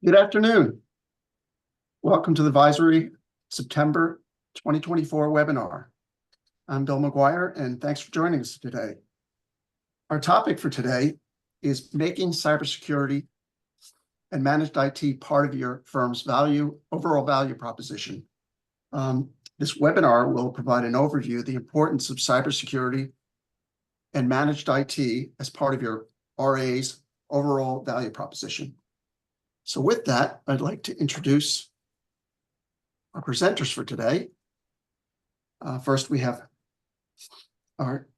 Good afternoon. Welcome to the Advisory September 2024 webinar. I'm Bill McGuire, and thanks for joining us today. Our topic for today is making cybersecurity and managed IT part of your firm's overall value proposition. This webinar will provide an overview of the importance of cybersecurity and managed IT as part of your RA's overall value proposition. So with that, I'd like to introduce our presenters for today. First, we have our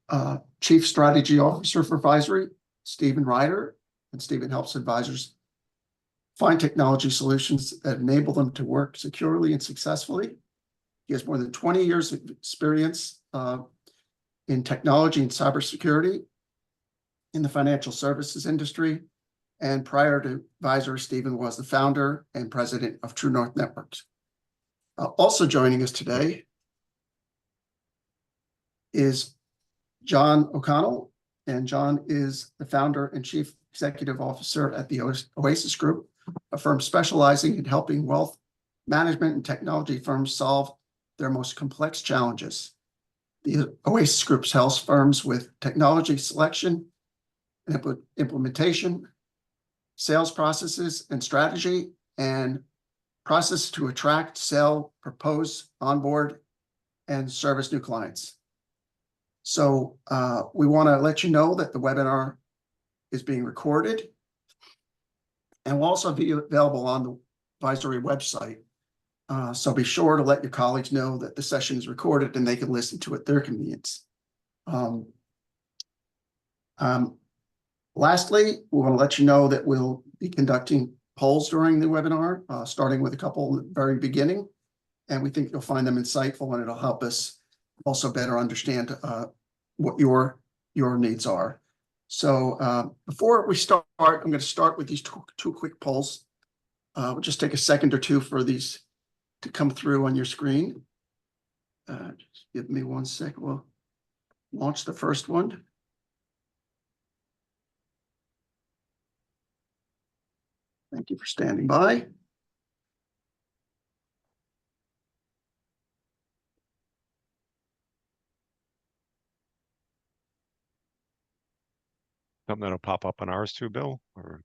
Chief Strategy Officer for Advisory, Stephen Ryder, and Stephen helps advisors find technology solutions that enable them to work securely and successfully. He has more than 20 years of experience in technology and cybersecurity in the financial services industry. And prior to Advisory, Stephen was the founder and president of True North Networks. Also joining us today is John O'Connell, and John is the founder and chief executive officer at the Oasis Group, a firm specializing in helping wealth management and technology firms solve their most complex challenges. The Oasis Group helps firms with technology selection and implementation, sales processes and strategy, and process to attract, sell, propose, onboard, and service new clients. So we want to let you know that the webinar is being recorded and will also be available on the Advisory website. So be sure to let your colleagues know that the session is recorded and they can listen to it at their convenience. Lastly, we want to let you know that we'll be conducting polls during the webinar, starting with a couple at the very beginning, and we think you'll find them insightful, and it'll help us also better understand what your needs are. So before we start, I'm going to start with these two quick polls. We'll just take a second or two for these to come through on your screen. Just give me 1 second. We'll launch the first one. Thank you for standing by. Something that'll pop up on ours too, Bill? Or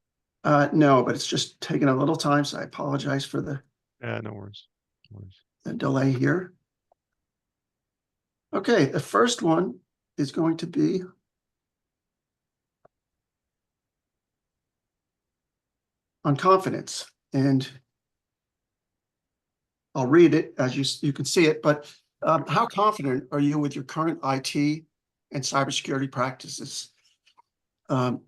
No, but it's just taking a little time, so I apologize for the no worries. No worries. the delay here. Okay, the first one is going to be on confidence, and I'll read it as you can see it, but how confident are you with your current IT and cybersecurity practices? And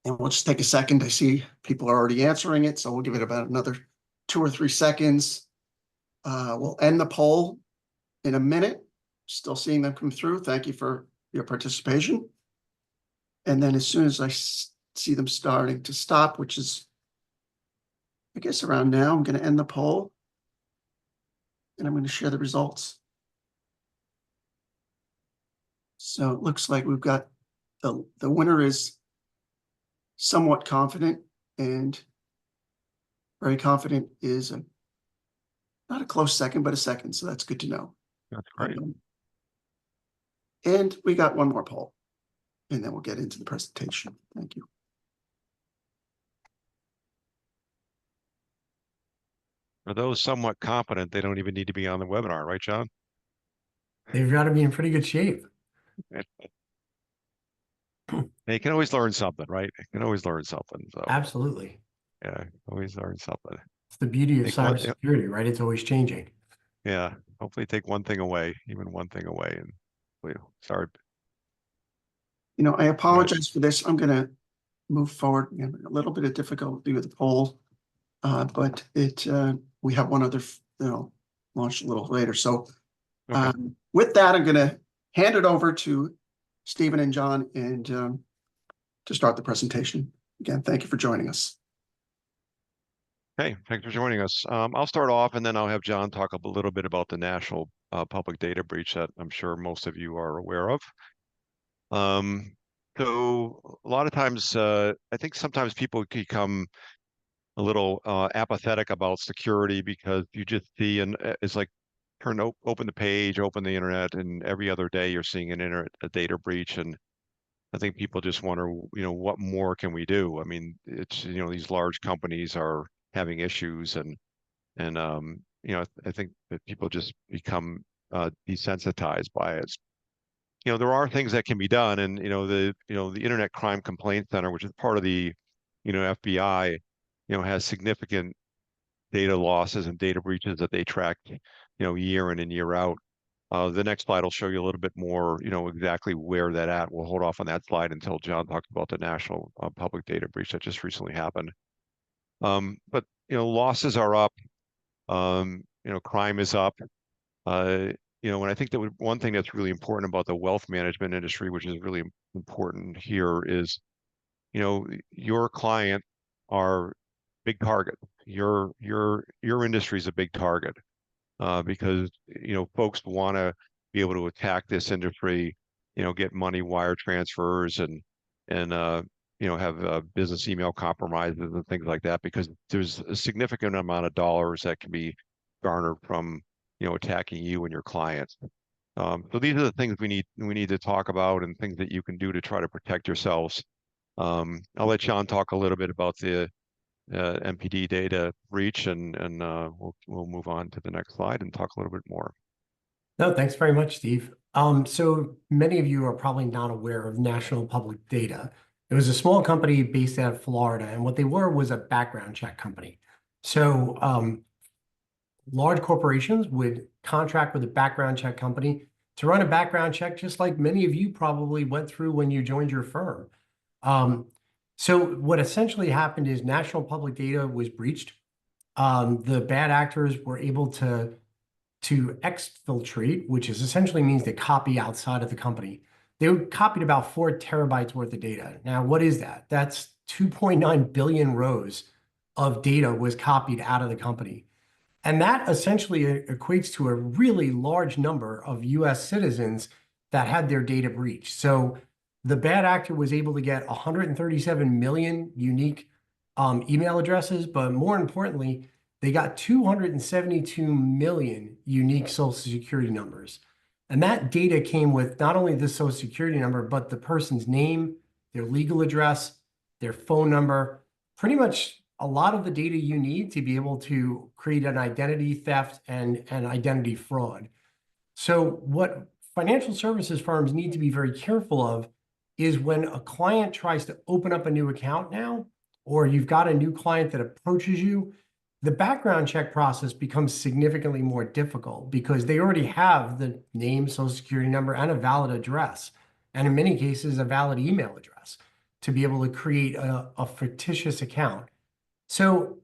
we'll just take a second to see people are already answering it, so we'll give it about another 2 or 3 seconds. We'll end the poll in a minute. Still seeing them come through. Thank you for your participation. And then as soon as I see them starting to stop, which is, I guess, around now, I'm going to end the poll. And I'm going to share the results. So it looks like we've got the winner is somewhat confident, and very confident is not a close second, but a second. So that's good to know. That's great. And we got one more poll, and then we'll get into the presentation. Thank you. For those somewhat confident, they don't even need to be on the webinar, right, John? They've got to be in pretty good shape. They can always learn something, right? They can always learn something. So Absolutely. yeah, always learn something. It's the beauty of Take one- cybersecurity, right? It's always changing. Yeah, hopefully take one thing away, even one thing away, and we start. You know, I apologize for this. I'm going to move forward. We have a little bit of difficulty with the poll, but we have one other, launched a little later. So Okay. with that, I'm going to hand it over to Stephen and John and to start the presentation. Again, thank you for joining us. Hey, thanks for joining us. I'll start off, and then I'll have John talk a little bit about the national public data breach that I'm sure most of you are aware of. So a lot of times, I think sometimes people become a little apathetic about security because you just see, and it's like open the page, open the internet, and every other day you're seeing a data breach. And I think people just wonder, what more can we do? I mean, it's, these large companies are having issues, and I think that people just become desensitized by it. There are things that can be done, and the Internet Crime Complaint Center, which is part of the FBI, has significant data losses and data breaches that they track year in and year out. The next slide will show you a little bit more, exactly where that at. We'll hold off on that slide until John talks about the national public data breach that just recently happened. But losses are up. Crime is up. And I think that one thing that's really important about the wealth management industry, which is really important here, is your client are big target. Your industry is a big target because folks want to be able to attack this industry, get money wire transfers and have business email compromises and things like that, because there's a significant amount of dollars that can be garnered from attacking you and your clients. So these are the things we need to talk about, and things that you can do to try to protect yourselves. I'll let John talk a little bit about the MPD data breach, and we'll move on to the next slide and talk a little bit more. No, thanks very much, Steve. So many of you are probably not aware of National Public Data. It was a small company based out of Florida, and what they were was a background check company. So large corporations would contract with a background check company to run a background check, just like many of you probably went through when you joined your firm. So what essentially happened is National Public Data was breached. The bad actors were able to exfiltrate, which essentially means they copy outside of the company. They copied about 4 terabytes worth of data. Now, what is that? That's 2.9 billion rows of data was copied out of the company. And that essentially equates to a really large number of US citizens that had their data breached. So the bad actor was able to get 137 million unique email addresses, but more importantly, they got 272 million unique Social Security numbers. And that data came with not only the Social Security number, but the person's name, their legal address, their phone number, pretty much a lot of the data you need to be able to create an identity theft and an identity fraud. So what financial services firms need to be very careful of is when a client tries to open up a new account now, or you've got a new client that approaches you, the background check process becomes significantly more difficult because they already have the name, Social Security number, and a valid address, and in many cases, a valid email address to be able to create a fictitious account. So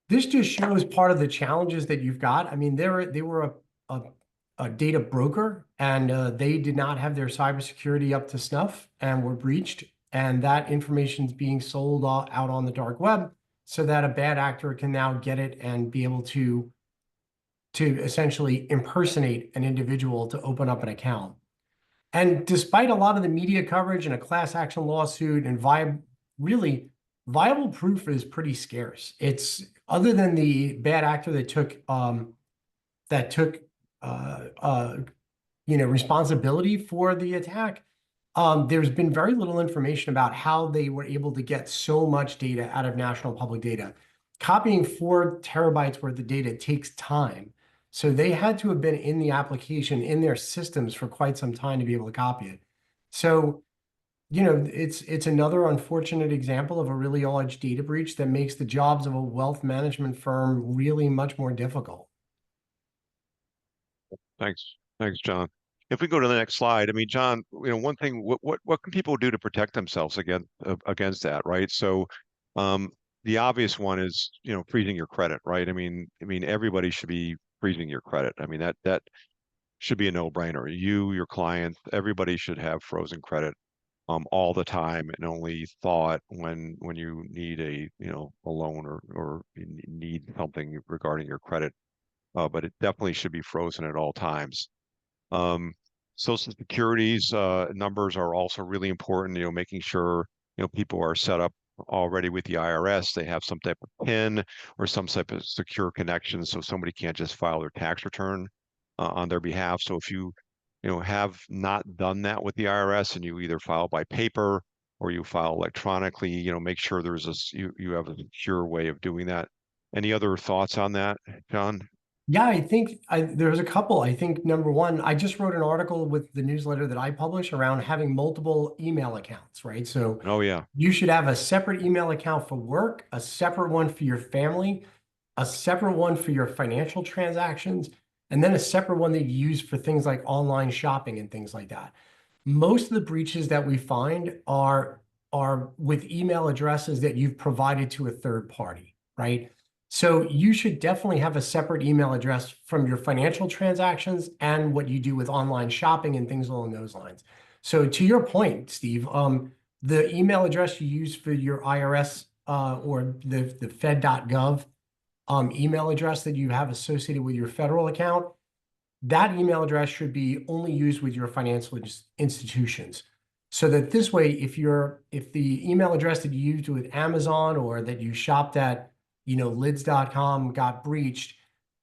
this just shows part of the challenges that you've got. I mean, they were a data broker, and they did not have their cybersecurity up to snuff and were breached. And that information is being sold out on the dark web so that a bad actor can now get it and be able to essentially impersonate an individual to open up an account. And despite a lot of the media coverage and a class action lawsuit and viable proof is pretty scarce. It's other than the bad actor that took responsibility for the attack. There's been very little information about how they were able to get so much data out of National Public Data. Copying 4 terabytes worth of data takes time. So they had to have been in the application, in their systems for quite some time to be able to copy it. So, it's another unfortunate example of a really large data breach that makes the jobs of a wealth management firm really much more difficult. Thanks, John. If we go to the next slide, I mean, John, one thing, what can people do to protect themselves against that, right? So, the obvious one is, freezing your credit, right? I mean, everybody should be freezing your credit. I mean, that should be a no-brainer. You, your clients, everybody should have frozen credit all the time, and only thought when you need a loan or you need something regarding your credit. But it definitely should be frozen at all times. Social Security's numbers are also really important. Making sure people are set up already with the IRS. They have some type of PIN or some type of secure connection, so somebody can't just file their tax return on their behalf. So if you have not done that with the IRS and you either file by paper or you file electronically, make sure you have a secure way of doing that. Any other thoughts on that, John? Yeah, I think there's a couple. I think number one, I just wrote an article with the newsletter that I publish around having multiple email accounts, right? So Oh yeah. you should have a separate email account for work, a separate one for your family, a separate one for your financial transactions, and then a separate one that you use for things like online shopping and things like that. Most of the breaches that we find are with email addresses that you've provided to a third party, right? So you should definitely have a separate email address from your financial transactions and what you do with online shopping and things along those lines. So to your point, Steve, the email address you use for your IRS or the fed.gov email address that you have associated with your federal account, that email address should be only used with your financial institutions. So that this way, if the email address that you used with Amazon or that you shopped at, lids.com got breached,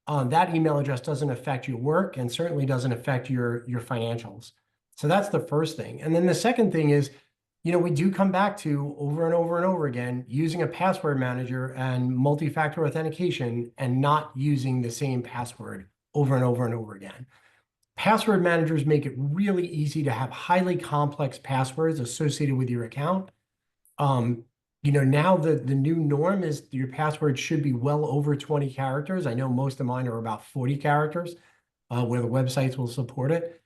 that email address doesn't affect your work and certainly doesn't affect your financials. So that's the first thing. And then the second thing is, we do come back to over and over and over again, using a password manager and multi-factor authentication and not using the same password over and over and over again. Password managers make it really easy to have highly complex passwords associated with your account. Now the new norm is your password should be well over 20 characters. I know most of mine are about 40 characters, where the websites will support it.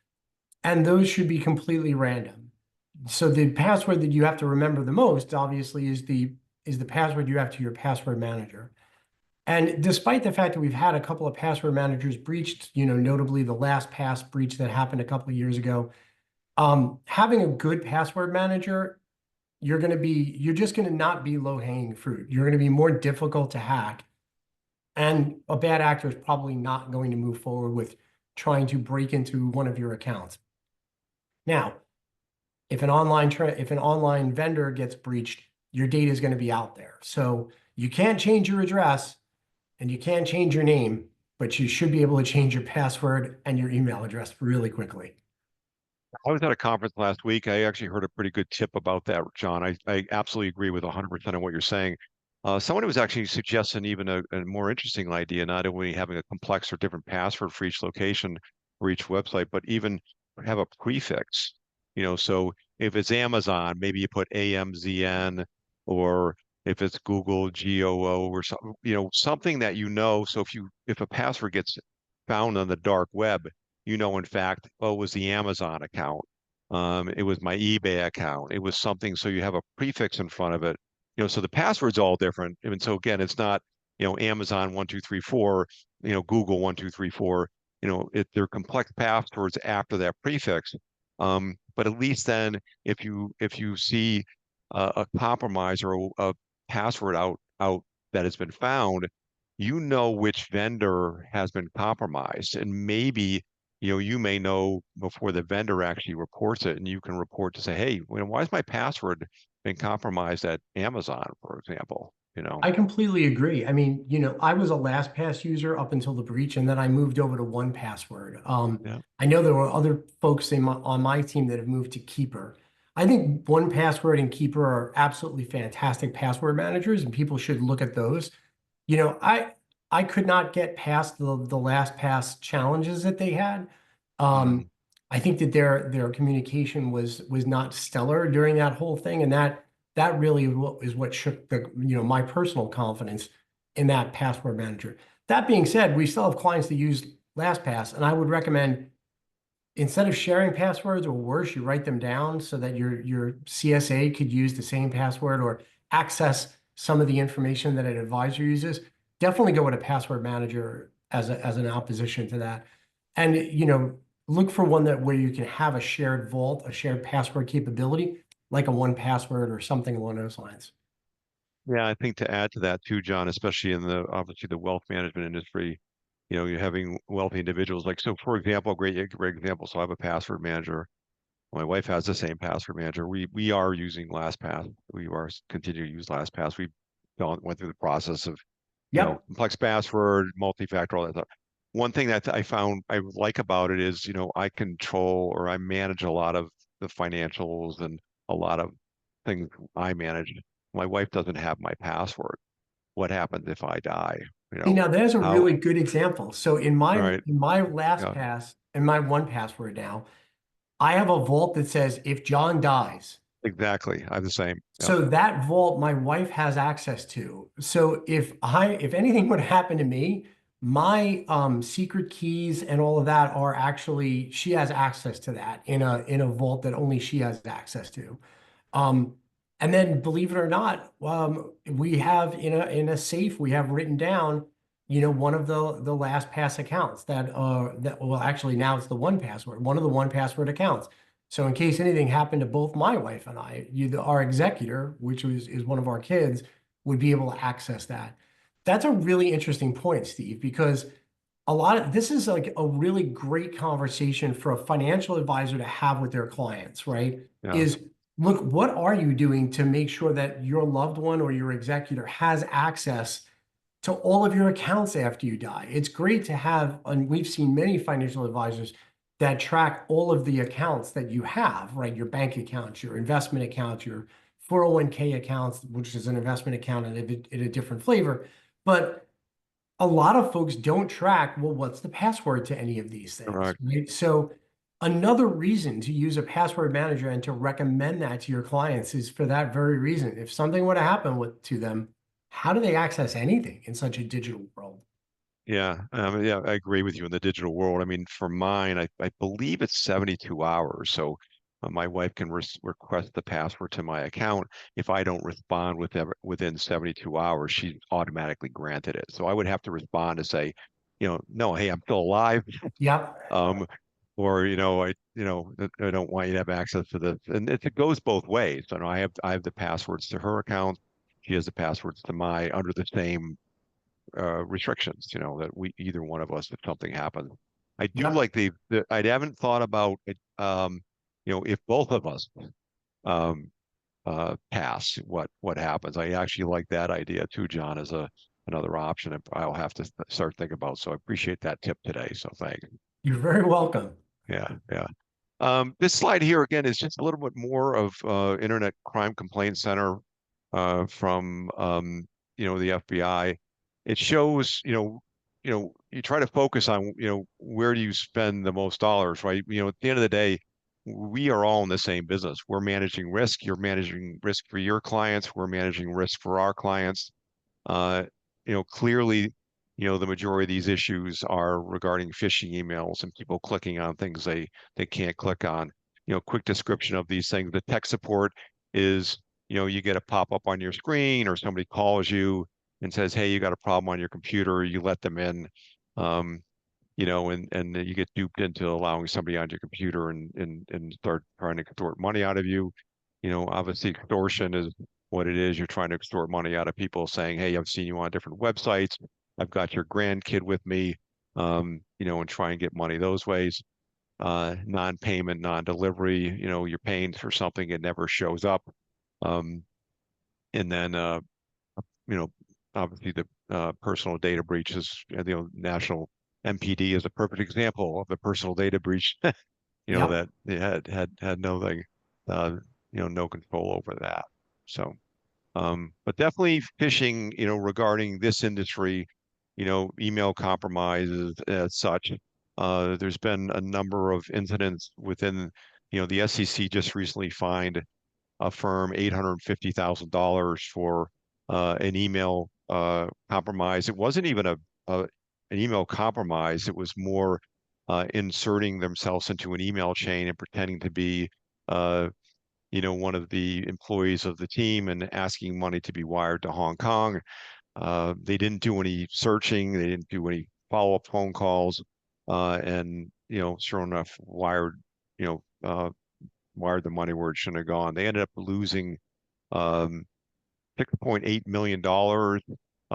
And those should be completely random. So the password that you have to remember the most, obviously, is the password you have to your password manager. And despite the fact that we've had a couple of password managers breached, notably the LastPass breach that happened a couple of years ago, having a good password manager, you're just going to not be low-hanging fruit. You're going to be more difficult to hack. And a bad actor is probably not going to move forward with trying to break into one of your accounts. Now, if an online vendor gets breached, your data is going to be out there. So you can't change your address and you can't change your name, but you should be able to change your password and your email address really quickly. I was at a conference last week. I actually heard a pretty good tip about that, John. I absolutely agree with 100% of what you're saying. Someone was actually suggesting even a more interesting idea, not only having a complex or different password for each location or each website, but even have a prefix. So if it's Amazon, maybe you put AMZN, or if it's Google GOO or something, something that So if a password gets found on the dark web, in fact, oh, it was the Amazon account. It was my eBay account. It was something. So you have a prefix in front of it. So the password's all different. And so again, it's not, Amazon 1234, Google 1234. They're complex passwords after that prefix. But at least then, if you see a compromise or a password out that has been found, which vendor has been compromised, and maybe you may know before the vendor actually reports it, and you can report to say, hey, why is my password been compromised at Amazon, for example? I completely agree. I mean, I was a LastPass user up until the breach, and then I moved over to 1Password. Yeah. I know there were other folks on my team that have moved to Keeper. I think 1Password and Keeper are absolutely fantastic password managers, and people should look at those. I could not get past the LastPass challenges that they had. I think that their communication was not stellar during that whole thing, and that really is what shook my personal confidence in that password manager. That being said, we still have clients that use LastPass, and I would recommend, instead of sharing passwords, or worse, you write them down so that your CSA could use the same password or access some of the information that an advisor uses. Definitely go with a password manager as an opposition to that. And look for one where you can have a shared vault, a shared password capability, like a 1Password or something along those lines. Yeah, I think to add to that too, John, especially in obviously the wealth management industry, you're having wealthy individuals. Like, so for example, great example. So I have a password manager. My wife has the same password manager. We are using LastPass. We are continue to use LastPass. We went through the process of, Yep. complex password, multi-factor, all that stuff. One thing that I found I like about it is, I control or I manage a lot of the financials and a lot of things I manage. My wife doesn't have my password. What happens if I die? Now there's a How, really good example. So all right. in my Yeah, LastPass and my 1Password now, I have a vault that says if John dies. exactly. I'm the same. Yeah, So that vault my wife has access to. So if anything would happen to me, my secret keys and all of that are actually she has access to that in a vault that only she has access to. Um, and then believe it or not, we have in a safe, we have written down, one of the LastPass accounts that well, actually now it's the 1Password, one of the 1Password accounts. So in case anything happened to both my wife and I, our executor, which is one of our kids, would be able to access that. That's a really interesting point, Steve, because this is like a really great conversation for a financial advisor to have with their clients, right? yeah, Is look, what are you doing to make sure that your loved one or your executor has access to all of your accounts after you die? It's great to have, and we've seen many financial advisors that track all of the accounts that you have, right? Your bank accounts, your investment accounts, your 401k accounts, which is an investment account in a different flavor. But a lot of folks don't track, well, what's the password to any of these things, correct. right? So another reason to use a password manager and to recommend that to your clients is for that very reason. If something were to happen to them, how do they access anything in such a digital world? Yeah, I agree with you in the digital world. I mean, for mine, I believe it's 72 hours. So my wife can request the password to my account. If I don't respond within 72 hours, she's automatically granted it. So I would have to respond to say, no, hey, I'm still alive. Yep. Um, or, I don't want you to have access to this. And it goes both ways. So I have the passwords to her account. She has the passwords to my under the same restrictions, that either one of us, if something happens. I do Yep. like I haven't thought about it, if both of us um, pass, what happens. I actually like that idea too, John, as another option. I'll have to start thinking about. So I appreciate that tip today. So thanks. You're very welcome. Yeah, yeah. This slide here again is just a little bit more of Internet Crime Complaint Center from the FBI. It shows, you try to focus on, where do you spend the most dollars, right? At the end of the day, we are all in the same business. We're managing risk. You're managing risk for your clients. We're managing risk for our clients. Uh, clearly, the majority of these issues are regarding phishing emails and people clicking on things they can't click on. Quick description of these things. The tech support is, you get a pop-up on your screen or somebody calls you and says, hey, you got a problem on your computer. You let them in, and you get duped into allowing somebody on your computer and start trying to extort money out of you. Obviously extortion is what it is. You're trying to extort money out of people saying, hey, I've seen you on different websites. I've got your grandkid with me, and try and get money those ways. Non-payment, non-delivery, you're paying for something, it never shows up. Um, and then, you know, obviously the personal data breaches, national MPD is a perfect example of the personal data breach, Yep. that they had nothing, uh, no control over that. So, but definitely phishing, regarding this industry, email compromises as such. There's been a number of incidents within, the SEC just recently fined a firm $850,000 for an email compromise. It wasn't even an email compromise. It was more inserting themselves into an email chain and pretending to be uh, one of the employees of the team and asking money to be wired to Hong Kong. They didn't do any searching. They didn't do any follow-up phone calls, and sure enough, you know, uh, wired the money where it shouldn't have gone. They ended up losing um, $6.8 million.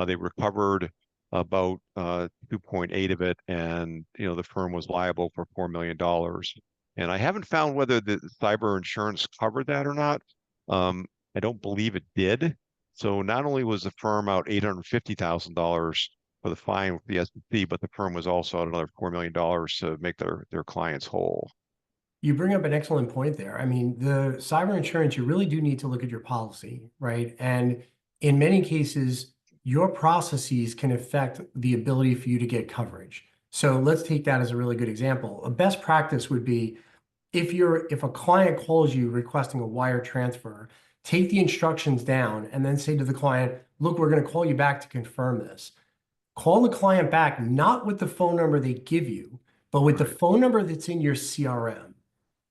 They recovered about 2.8 of it, and the firm was liable for $4 million. And I haven't found whether the cyber insurance covered that or not. I don't believe it did. So not only was the firm out $850,000 for the fine with the SEC, but the firm was also out another $4 million to make their clients whole. You bring up an excellent point there. I mean, the cyber insurance, you really do need to look at your policy, right? And in many cases, your processes can affect the ability for you to get coverage. So let's take that as a really good example. A best practice would be if a client calls you requesting a wire transfer, take the instructions down and then say to the client, look, we're going to call you back to confirm this. Call the client back, not with the phone number they give you, but with the Right. phone number that's in your CRM,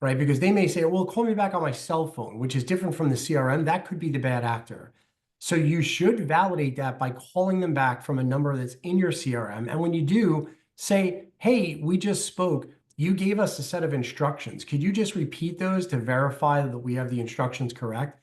right? Because they may say, well, call me back on my cell phone, which is different from the CRM. That could be the bad actor. So you should validate that by calling them back from a number that's in your CRM. And when you do, say, hey, we just spoke. You gave us a set of instructions. Could you just repeat those to verify that we have the instructions correct?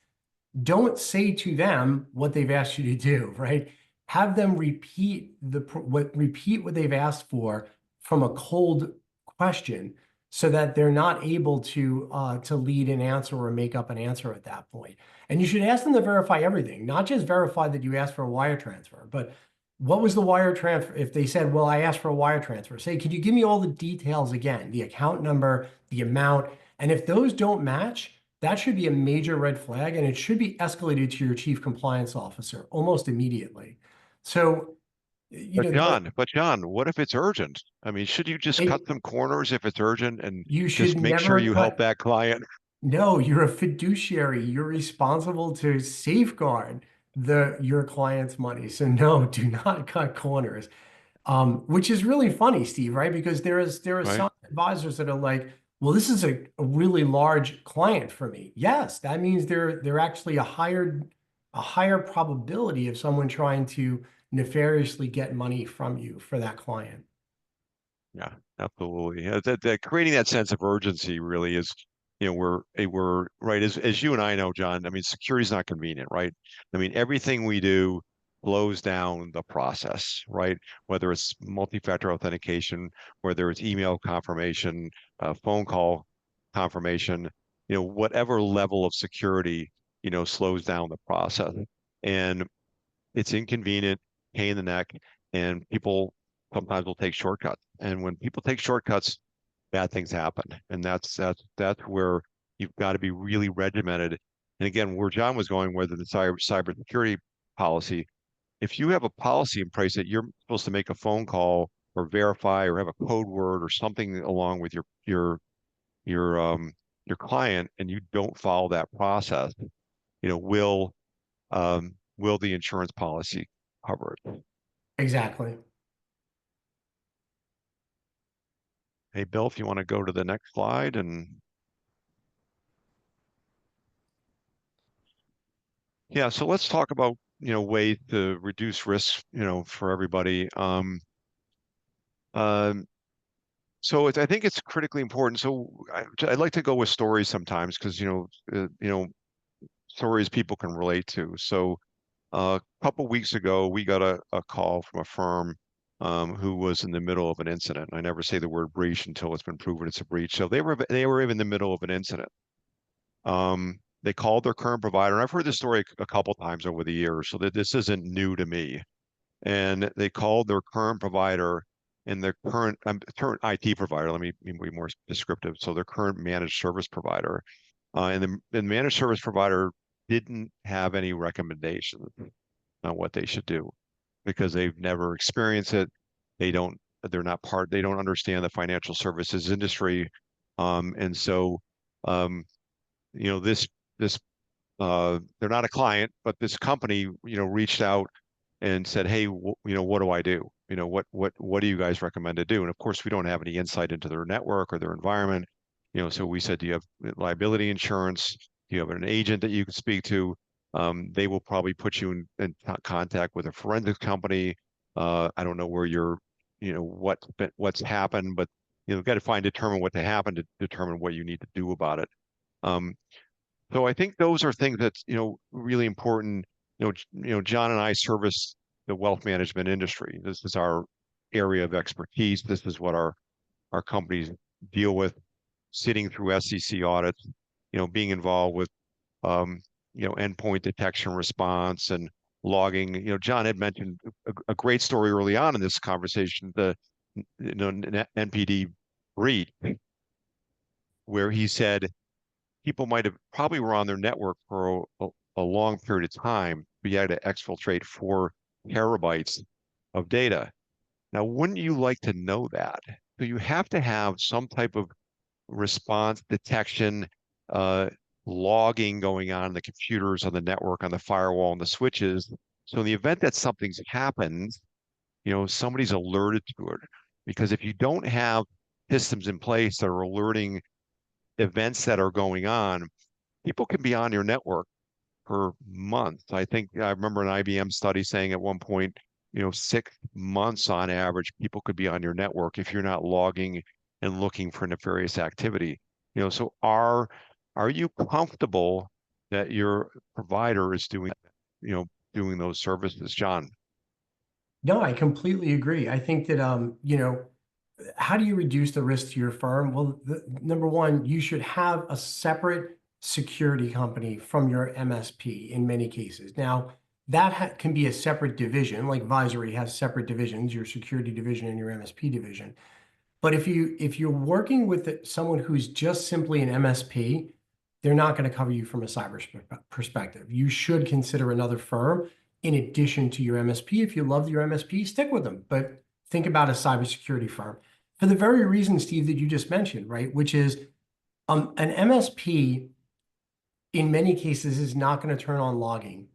Don't say to them what they've asked you to do, right? Have them repeat what they've asked for from a cold question so that they're not able to lead an answer or make up an answer at that point. And you should ask them to verify everything, not just verify that you asked for a wire transfer, but what was the wire transfer? If they said, well, I asked for a wire transfer, say, could you give me all the details again, the account number, the amount? And if those don't match, that should be a major red flag, and it should be escalated to your chief compliance officer almost immediately. So, you know, But John, what if it's urgent? I mean, should you just cut it, some corners if it's urgent and you should just make sure never you help cut. that client? No, you're a fiduciary. You're responsible to safeguard your client's money. So no, do not cut corners. Which is really funny, Steve, right? Because there are Right? some advisors that are like, well, this is a really large client for me. Yes, that means they're actually a higher probability of someone trying to nefariously get money from you for that client. Yeah, absolutely. That creating that sense of urgency really is, we're right as you and I know, John. I mean, security is not convenient, right? I mean, everything we do slows down the process, right? Whether it's multi-factor authentication, whether it's email confirmation, phone call confirmation, whatever level of security, slows down the process. And it's inconvenient, pain in the neck, and people sometimes will take shortcuts. And when people take shortcuts, bad things happen. And that's where you've got to be really regimented. And again, where John was going with the cybersecurity policy, if you have a policy in place that you're supposed to make a phone call or verify or have a code word or something along with your client, and you don't follow that process, you know, will will the insurance policy cover it? Exactly. Hey, Bill, if you want to go to the next slide and yeah, so let's talk about, ways to reduce risk, for everybody. Um, I think it's critically important. I'd like to go with stories sometimes because, stories people can relate to. So a couple weeks ago, we got a call from a firm who was in the middle of an incident. I never say the word breach until it's been proven it's a breach. So they were in the middle of an incident. They called their current provider, and I've heard this story a couple times over the years, so that this isn't new to me. And they called their current provider and their current IT provider. Let me be more descriptive. So their current managed service provider, and the managed service provider didn't have any recommendations on what they should do because they've never experienced it. They don't. They're not part. They don't understand the financial services industry, and so um, this they're not a client, but this company, reached out and said, "Hey, what do I do? What do you guys recommend to do?" And of course, we don't have any insight into their network or their environment. So we said, "Do you have liability insurance? Do you have an agent that you can speak to?" They will probably put you in contact with a forensics company. I don't know where what's happened, but got to determine what happened to determine what you need to do about it. Um, so I think those are things that's, really important. John and I service the wealth management industry. This is our area of expertise. This is what our companies deal with. sitting through SEC audits, being involved with, endpoint detection response and logging. John had mentioned a great story early on in this conversation, the NPD breach, where he said people might have probably were on their network for a long period of time, but you had to exfiltrate 4 terabytes of data. Now, wouldn't you like to know that? So you have to have some type of response detection, logging going on in the computers, on the network, on the firewall, and the switches. So in the event that something's happened, somebody's alerted to it. Because if you don't have systems in place that are alerting events that are going on, people can be on your network for months. I think I remember an IBM study saying at one point, 6 months on average, people could be on your network if you're not logging and looking for nefarious activity. So are you comfortable that your provider is doing those services, John? No, I completely agree. I think that, how do you reduce the risk to your firm? Well, number one, you should have a separate security company from your MSP in many cases. Now, that can be a separate division, like Visory has separate divisions, your security division and your MSP division. But if you're working with someone who's just simply an MSP, they're not going to cover you from a cyber perspective. You should consider another firm in addition to your MSP. If you love your MSP, stick with them, but think about a cybersecurity firm for the very reason, Steve, that you just mentioned, right? Which is an MSP in many cases is not going to turn on logging,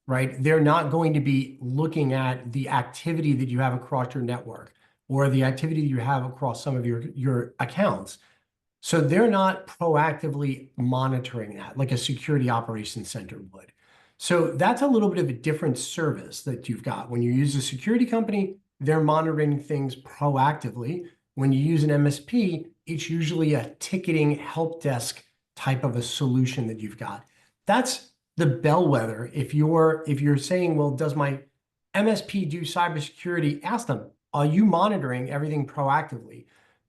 right? They're not going to be looking at the activity that you have across your network or the activity you have across some of your accounts. So they're not proactively monitoring that like a security operations center would. So that's a little bit of a different service that you've got. When you use a security company, they're monitoring things proactively. When you use an MSP, it's usually a ticketing help desk type of a solution that you've got. That's the bellwether. If you're saying, well, does my MSP do cybersecurity? Ask them, are you monitoring everything proactively?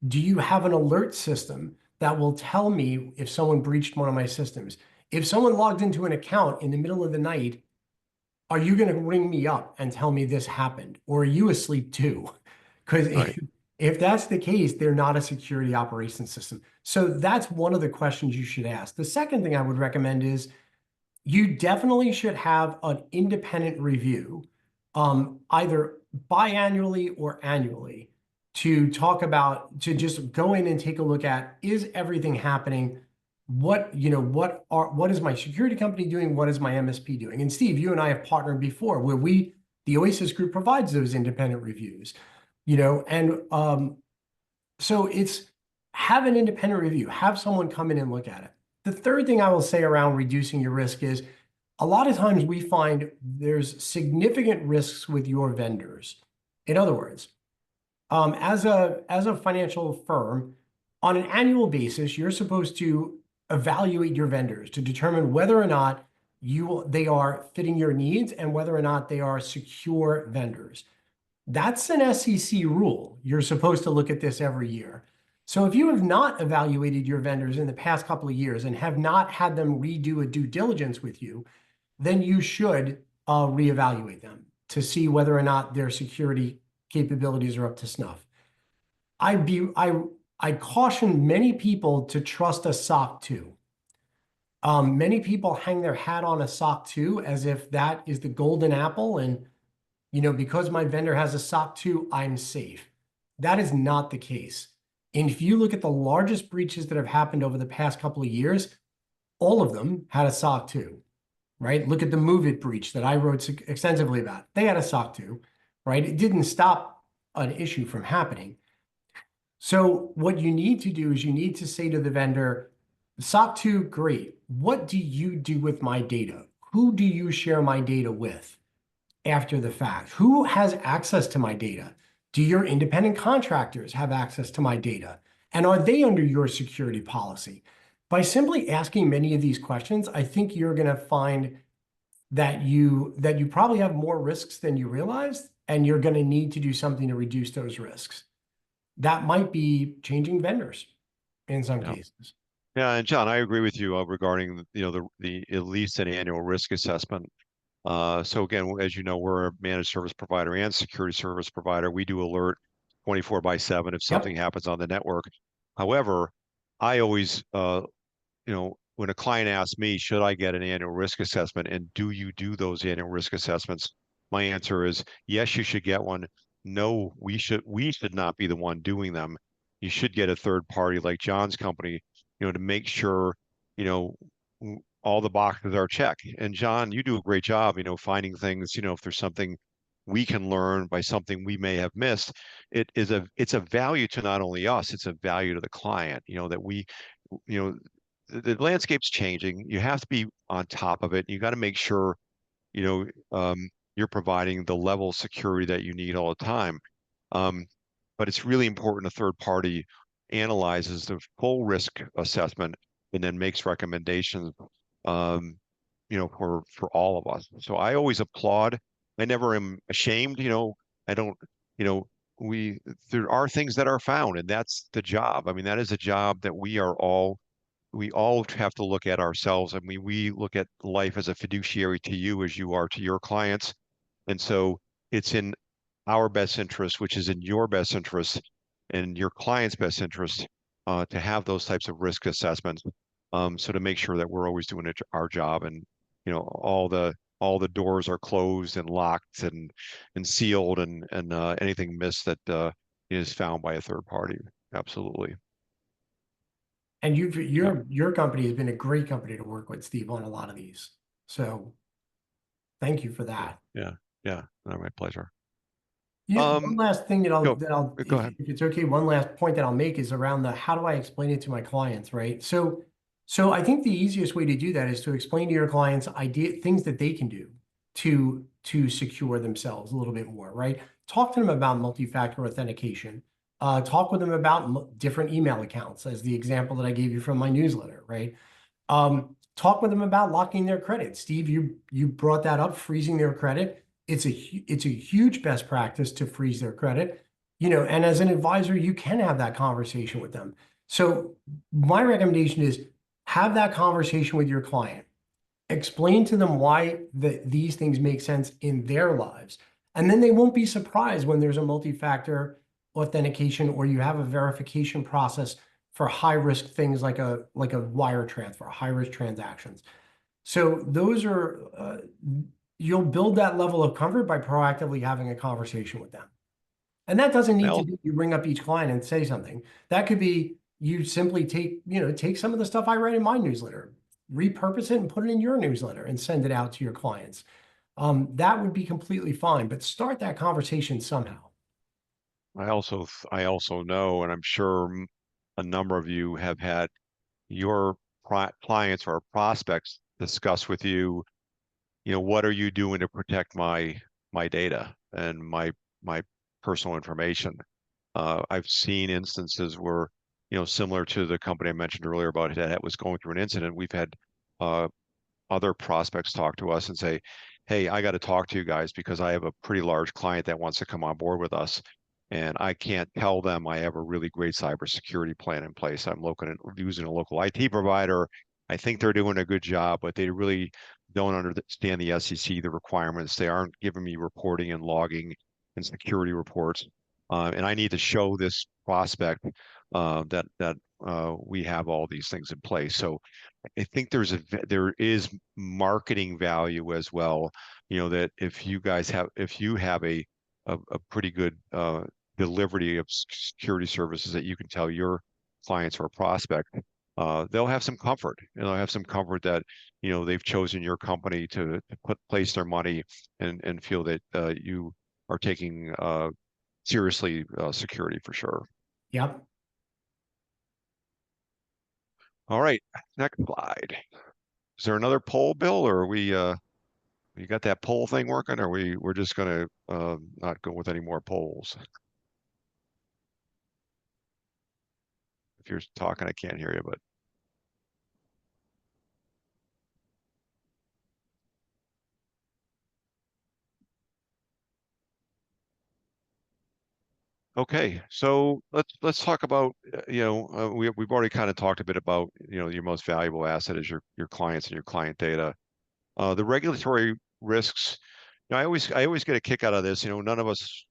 Do you have an alert system that will tell me if someone breached one of my systems? If someone logged into an account in the middle of the night, are you going to ring me up and tell me this happened? Or are you asleep too? Because Right. if that's the case, they're not a security operations system. So that's one of the questions you should ask. The second thing I would recommend is you definitely should have an independent review, either biannually or annually, to just go in and take a look at, is everything happening? What is my security company doing? What is my MSP doing? And Steve, you and I have partnered before where the Oasis Group provides those independent reviews, so it's have an independent review, have someone come in and look at it. The third thing I will say around reducing your risk is a lot of times we find there's significant risks with your vendors. In other words, as a financial firm, on an annual basis, you're supposed to evaluate your vendors to determine whether or not they are fitting your needs and whether or not they are secure vendors. That's an SEC rule. You're supposed to look at this every year. So if you have not evaluated your vendors in the past couple of years and have not had them redo a due diligence with you, then you should reevaluate them to see whether or not their security capabilities are up to snuff. I caution many people to trust a SOC 2. Many people hang their hat on a SOC 2 as if that is the golden apple and because my vendor has a SOC 2, I'm safe. That is not the case. And if you look at the largest breaches that have happened over the past couple of years, all of them had a SOC 2, right? Look at the MoveIt breach that I wrote extensively about. They had a SOC 2, right? It didn't stop an issue from happening. So what you need to do is you need to say to the vendor, SOC 2, great. What do you do with my data? Who do you share my data with? After the fact, who has access to my data? Do your independent contractors have access to my data? And are they under your security policy? By simply asking many of these questions, I think you're going to find that you probably have more risks than you realized, and you're going to need to do something to reduce those risks. That might be changing vendors. in some Yeah. cases. Yeah, and John, I agree with you regarding the at least an annual risk assessment. So again, as you know, we're a managed service provider and security service provider. We do alert 24/7 if something Yep. happens on the network. However, I always, when a client asks me, should I get an annual risk assessment and do you do those annual risk assessments? My answer is yes, you should get one. No, we should not be the one doing them. You should get a third party like John's company, to make sure, all the boxes are checked. And John, you do a great job, finding things, if there's something we can learn by something we may have missed, it's a value to not only us, it's a value to the client, that you know, the landscape's changing. You have to be on top of it. You got to make sure, you know, you're providing the level of security that you need all the time. Um, but it's really important a third party analyzes the full risk assessment and then makes recommendations, um, for all of us. So I always applaud. I never am ashamed. I don't. You know, we there are things that are found, and that's the job. I mean, that is a job that we all have to look at ourselves. I mean, we look at life as a fiduciary to you as you are to your clients. And so it's in our best interest, which is in your best interest and your client's best interest, to have those types of risk assessments. So to make sure that we're always doing our job, and all the doors are closed and locked and sealed, and anything missed that is found by a third party. Absolutely. And Yeah. your company has been a great company to work with, Steve, on a lot of these. So thank you for Yeah. that. Yeah. Yeah. No, my pleasure. One last thing that Go go if ahead. it's okay, one last point that I'll make is around the how do I explain it to my clients, right? So I think the easiest way to do that is to explain to your clients things that they can do to secure themselves a little bit more, right? Talk to them about multi-factor authentication. Talk with them about different email accounts, as the example that I gave you from my newsletter, right? Talk with them about locking their credit. Steve, you brought that up, freezing their credit. It's a huge best practice to freeze their credit, and as an advisor, you can have that conversation with them. So my recommendation is have that conversation with your client. Explain to them why these things make sense in their lives. And then they won't be surprised when there's a multi-factor authentication or you have a verification process for high risk things like a wire transfer, high risk transactions. So those are you'll build that level of comfort by proactively having a conversation with them. And that doesn't need to Well, be you bring up each client and say something. That could be you simply take some of the stuff I write in my newsletter, repurpose it and put it in your newsletter and send it out to your clients. That would be completely fine, but start that conversation somehow. I also know, and I'm sure a number of you have had your clients or prospects discuss with you, what are you doing to protect my data and my personal information? I've seen instances where, similar to the company I mentioned earlier about that was going through an incident. We've had uh, other prospects talk to us and say, hey, I got to talk to you guys because I have a pretty large client that wants to come on board with us. And I can't tell them I have a really great cybersecurity plan in place. I'm using a local IT provider. I think they're doing a good job, but they really don't understand the SEC, the requirements. They aren't giving me reporting and logging and security reports. And I need to show this prospect that we have all these things in place. So I think there is marketing value as well. That if you have a pretty good delivery of security services that you can tell your clients or prospect, they'll have some comfort. They'll have some comfort that they've chosen your company to place their money and feel that you are taking seriously security for sure. Yep. All right, next slide. Is there another poll, Bill, or are we you got that poll thing working, or we're just gonna not go with any more polls? If you're talking, I can't hear you, but Okay, so let's talk about we've already kind of talked a bit about your most valuable asset is your clients and your client data. The regulatory risks. I always get a kick out of this. None of us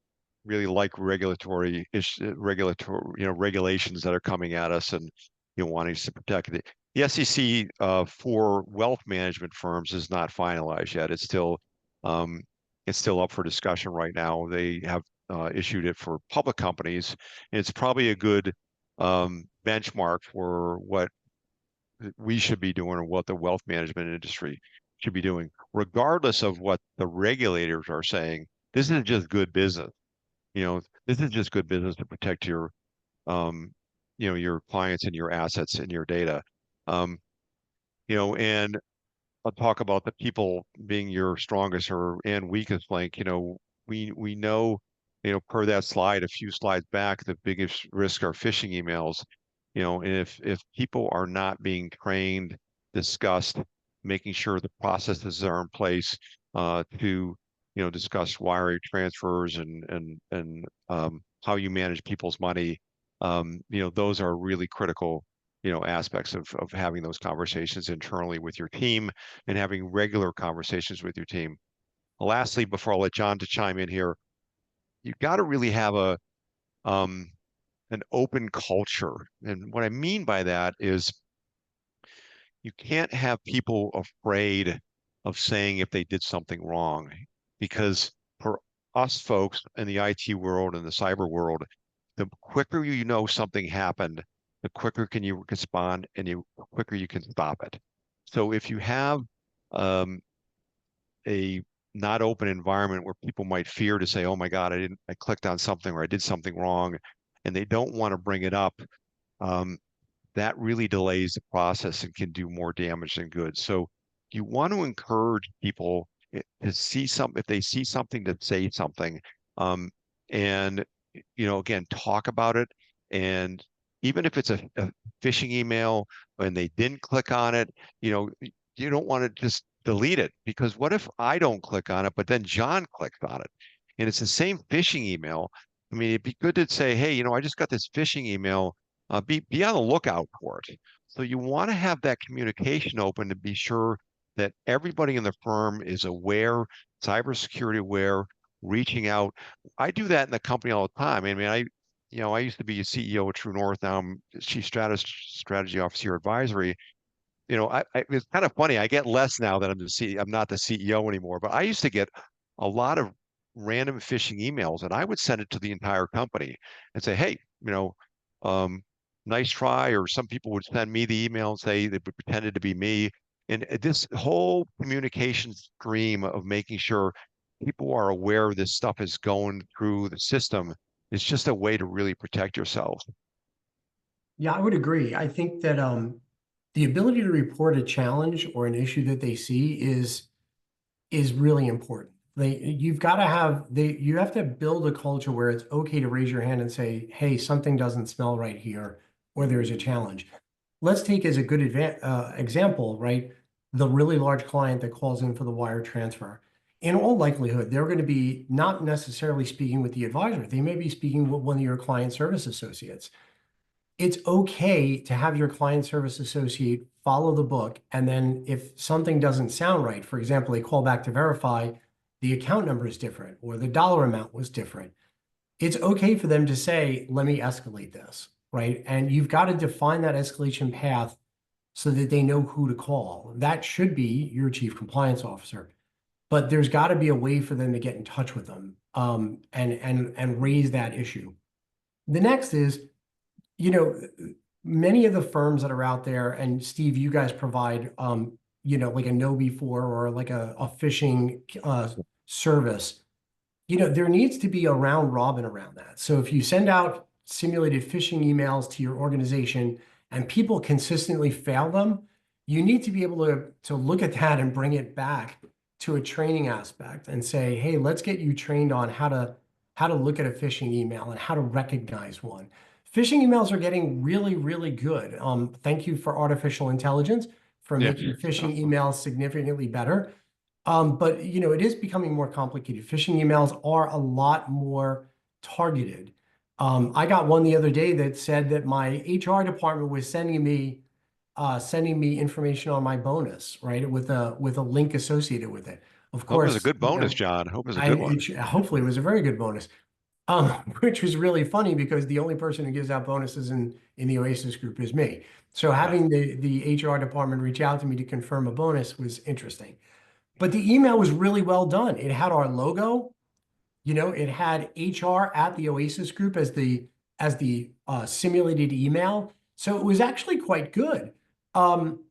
really like regulatory regulations that are coming at us and wanting us to protect it. The SEC for wealth management firms is not finalized yet. Um, it's still up for discussion right now. They have issued it for public companies, and it's probably a good benchmark for what we should be doing or what the wealth management industry should be doing, regardless of what the regulators are saying. This is just good business. This is just good business to protect um, your clients and your assets and your data. Um, and I'll talk about the people being your strongest or and weakest link. We know, per that slide, a few slides back, the biggest risk are phishing emails. And if people are not being trained, discussed, making sure the processes are in place to discuss wire transfers and how you manage people's money, those are really critical aspects of having those conversations internally with your team and having regular conversations with your team. Lastly, before I'll let John to chime in here, you've got to really have um, an open culture. And what I mean by that is you can't have people afraid of saying if they did something wrong, because for us folks in the IT world and the cyber world, the quicker you know something happened, the quicker can you respond and the quicker you can stop it. So if you have um, a not open environment where people might fear to say, "Oh my God, I clicked on something or I did something wrong," and they don't want to bring it up, um, that really delays the process and can do more damage than good. So you want to encourage people to see if they see something, to say something, and again, talk about it. And even if it's a phishing email and they didn't click on it, you know, you don't want to just delete it, because what if I don't click on it, but then John clicked on it, and it's the same phishing email? I mean, it'd be good to say, hey, I just got this phishing email. Be on the lookout for it. So you want to have that communication open to be sure that everybody in the firm is aware, cybersecurity aware, reaching out. I do that in the company all the time. I mean, I used to be a CEO at True North. Now I'm Chief Strategy Officer Advisory. It's kind of funny. I get less now that I'm not the CEO anymore, but I used to get a lot of random phishing emails, and I would send it to the entire company and say, hey, um, nice try. Or some people would send me the email and say they pretended to be me. And this whole communication stream of making sure people are aware this stuff is going through the system is just a way to really protect yourself. Yeah, I would agree. I think that the ability to report a challenge or an issue that they see is really important. You have to build a culture where it's okay to raise your hand and say, hey, something doesn't smell right here, or there's a challenge. Let's take as a good example, right? The really large client that calls in for the wire transfer. In all likelihood, they're going to be not necessarily speaking with the advisor. They may be speaking with one of your client service associates. It's okay to have your client service associate follow the book. And then if something doesn't sound right, for example, they call back to verify the account number is different or the dollar amount was different, it's okay for them to say, let me escalate this, right? And you've got to define that escalation path so that they know who to call. That should be your chief compliance officer. But there's got to be a way for them to get in touch with them and raise that issue. The next is, you know, many of the firms that are out there, and Steve, you guys provide, like a KnowBe4 or like a phishing service. There needs to be a round robin around that. So if you send out simulated phishing emails to your organization and people consistently fail them, you need to be able to look at that and bring it back to a training aspect and say, hey, let's get you trained on how to look at a phishing email and how to recognize one. Phishing emails are getting really, really good. Thank you for artificial intelligence for Yeah. making phishing emails significantly better. But it is becoming more complicated. Phishing emails are a lot more targeted. I got one the other day that said that my HR department was sending me information on my bonus, right, with a link associated with it. Of Hope it was a course, good bonus, John. Hope it was a good one. hopefully it was a very good bonus. Which was really funny because the only person who gives out bonuses in the Oasis group is me. So Yeah. having the HR department reach out to me to confirm a bonus was interesting. But the email was really well done. It had our logo, it had HR at the Oasis group as the simulated email. So it was actually quite good. Um,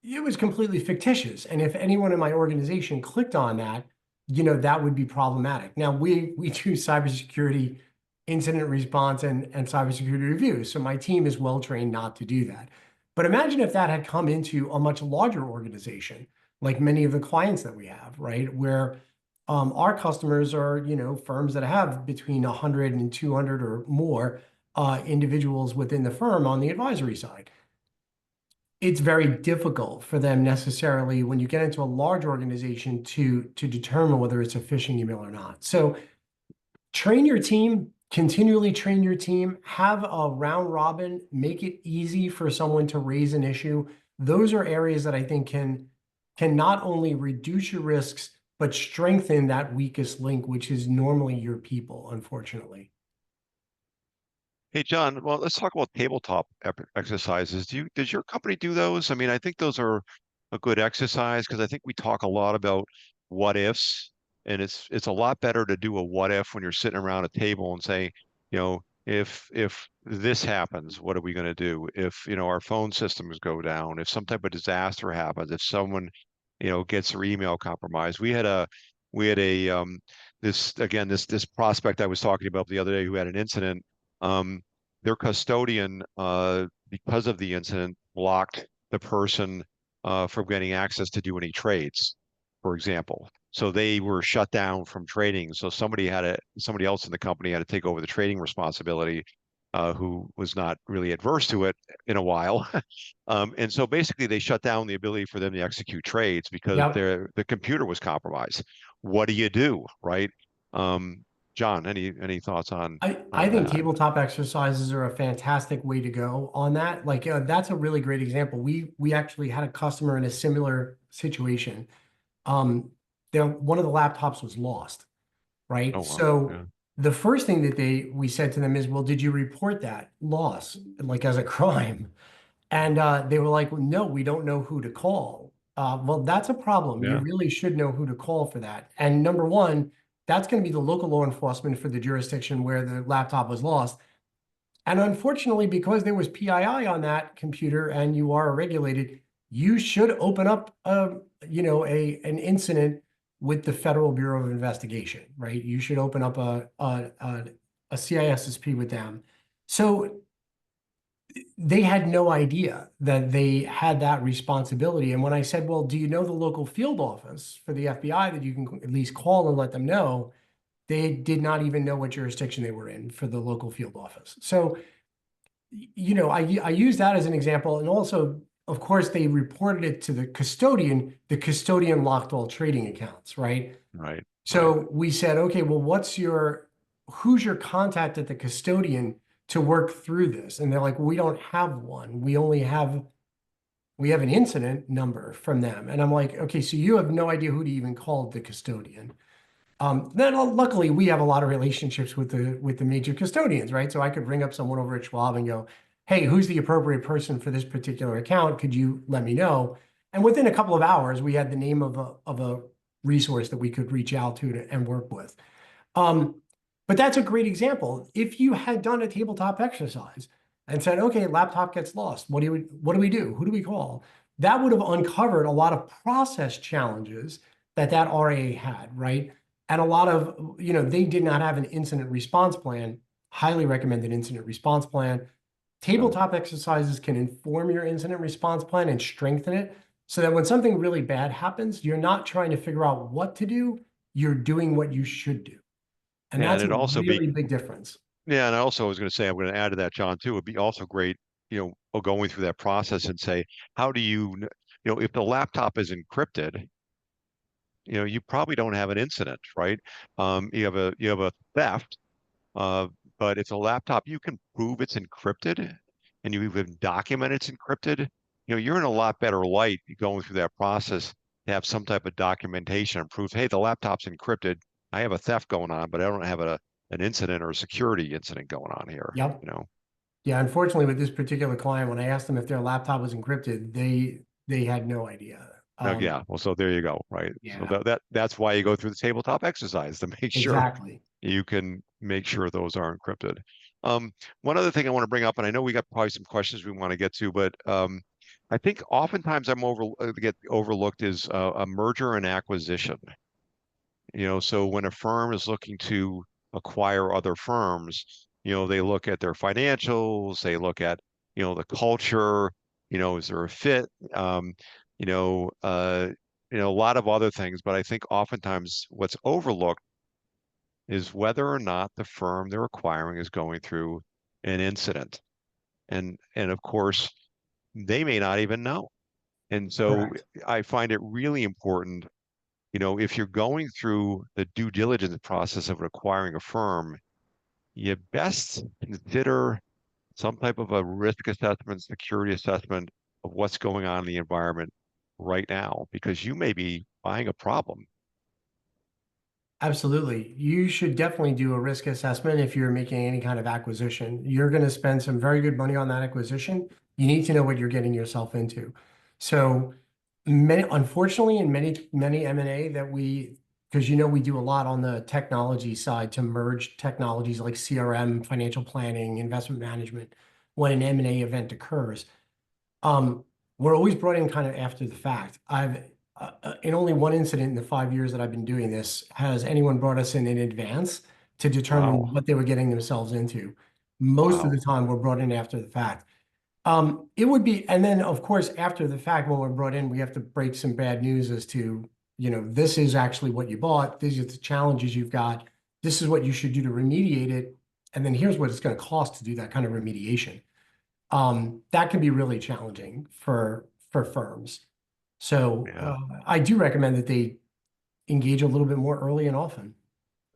it was completely fictitious. And if anyone in my organization clicked on that, that would be problematic. Now, we do cybersecurity incident response and cybersecurity reviews. So my team is well trained not to do that. But imagine if that had come into a much larger organization, like many of the clients that we have, right? Where our customers are, firms that have between 100 and 200 or more individuals within the firm on the advisory side. It's very difficult for them necessarily when you get into a large organization to determine whether it's a phishing email or not. So train your team, continually train your team, have a round robin, make it easy for someone to raise an issue. Those are areas that I think can not only reduce your risks, but strengthen that weakest link, which is normally your people, unfortunately. Hey, John, well, let's talk about tabletop exercises. Does your company do those? I mean, I think those are a good exercise because I think we talk a lot about what ifs, and it's a lot better to do a what if when you're sitting around a table and say, if this happens, what are we going to do? If, our phone systems go down, if some type of disaster happens, if someone, gets their email compromised. We had a this prospect I was talking about the other day who had an incident. um, their custodian, because of the incident, blocked the person from getting access to do any trades, for example. So they were shut down from trading. So somebody else in the company had to take over the trading responsibility, who was not really adverse to it in a while. And so basically they shut down the ability for them to execute trades because Yep. the computer was compromised. What do you do, right? Um, John, any thoughts I on think that? tabletop exercises are a fantastic way to go on that. Like that's a really great example. We actually had a customer in a similar situation. One of the laptops was lost, right? Oh wow, So yeah, the first thing that we said to them is, well, did you report that loss like as a crime? And they were like, well, no, we don't know who to call. Well, that's a problem. You yeah. really should know who to call for that. And number one, that's going to be the local law enforcement for the jurisdiction where the laptop was lost. And unfortunately, because there was PII on that computer and you are regulated, you should open up an incident with the Federal Bureau of Investigation, right? You should open up a CISSP with them. So they had no idea that they had that responsibility. And when I said, well, do you know the local field office for the FBI that you can at least call and let them know? They did not even know what jurisdiction they were in for the local field office. So, I use that as an example. And also, of course, they reported it to the custodian. The custodian locked all trading accounts, right? Right, right. So we said, okay, well, who's your contact at the custodian to work through this? And they're like, well, we don't have one. We have an incident number from them. And I'm like, okay, so you have no idea who to even call the custodian. Then luckily we have a lot of relationships with the major custodians, right? So I could ring up someone over at Schwab and go, hey, who's the appropriate person for this particular account? Could you let me know? And within a couple of hours, we had the name of a resource that we could reach out to and work with. Um, but that's a great example. If you had done a tabletop exercise and said, okay, laptop gets lost, what do we do? Who do we call? That would have uncovered a lot of process challenges that RA had, right? And a lot of, they did not have an incident response plan. Highly recommended incident response plan. Tabletop exercises can inform your incident response plan and strengthen it so that when something really bad happens, you're not trying to figure out what to do, you're doing what you should do. And And that's a it also be really big difference. Yeah, and I also was going to say, I'm going to add to that, John, too. It'd be also great, going through that process and say, how do if the laptop is encrypted, you probably don't have an incident, right? You have a theft. but if a laptop, you can prove it's encrypted and you even document it's encrypted, you're in a lot better light going through that process to have some type of documentation and proof, hey, the laptop's encrypted. I have a theft going on, but I don't have an incident or a security incident going on here, Yep. you know? Yeah, unfortunately, with this particular client, when I asked them if their laptop was encrypted, they had no idea. No, yeah. Well, so there you go, right? So Yeah, that's why you go through the tabletop exercise to make sure exactly. you can make sure those are encrypted. One other thing I want to bring up, and I know we got probably some questions we want to get to, but I think oftentimes get overlooked is a merger and acquisition. So when a firm is looking to acquire other firms, they look at their financials, they look at, the culture, is there a fit? Um, you know, uh, a lot of other things, but I think oftentimes what's overlooked is whether or not the firm they're acquiring is going through an incident. And of course, they may not even know. And so Correct. I find it really important, if you're going through the due diligence process of acquiring a firm, you best consider some type of a risk assessment, security assessment of what's going on in the environment right now, because you may be buying a problem. Absolutely. You should definitely do a risk assessment if you're making any kind of acquisition. You're going to spend some very good money on that acquisition. You need to know what you're getting yourself into. So unfortunately, in many M&A because we do a lot on the technology side to merge technologies like CRM, financial planning, investment management, when an M&A event occurs. We're always brought in kind of after the fact. In only one incident in the 5 years that I've been doing this, has anyone brought us in advance to determine Wow. what they were getting themselves into. Most of the Wow. time, we're brought in after the fact. It would be, and then of course, after the fact, when we're brought in, we have to break some bad news as to, this is actually what you bought. These are the challenges you've got. This is what you should do to remediate it. And then here's what it's going to cost to do that kind of remediation. That can be really challenging for firms. So Yeah. I do recommend that they engage a little bit more early and often.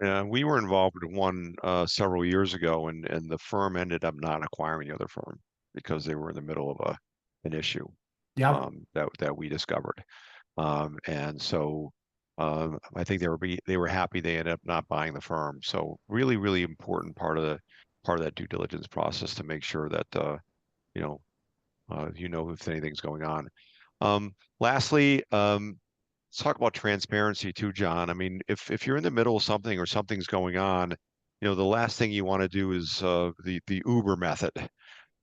Yeah, we were involved in one several years ago, and the firm ended up not acquiring the other firm because they were in the middle of an issue Yeah, that we discovered. And so I think they were happy they ended up not buying the firm. So really, really important part of that due diligence process to make sure that you know if anything's going on. Lastly, let's talk about transparency too, John. I mean, if you're in the middle of something or something's going on, the last thing you want to do is the Uber method,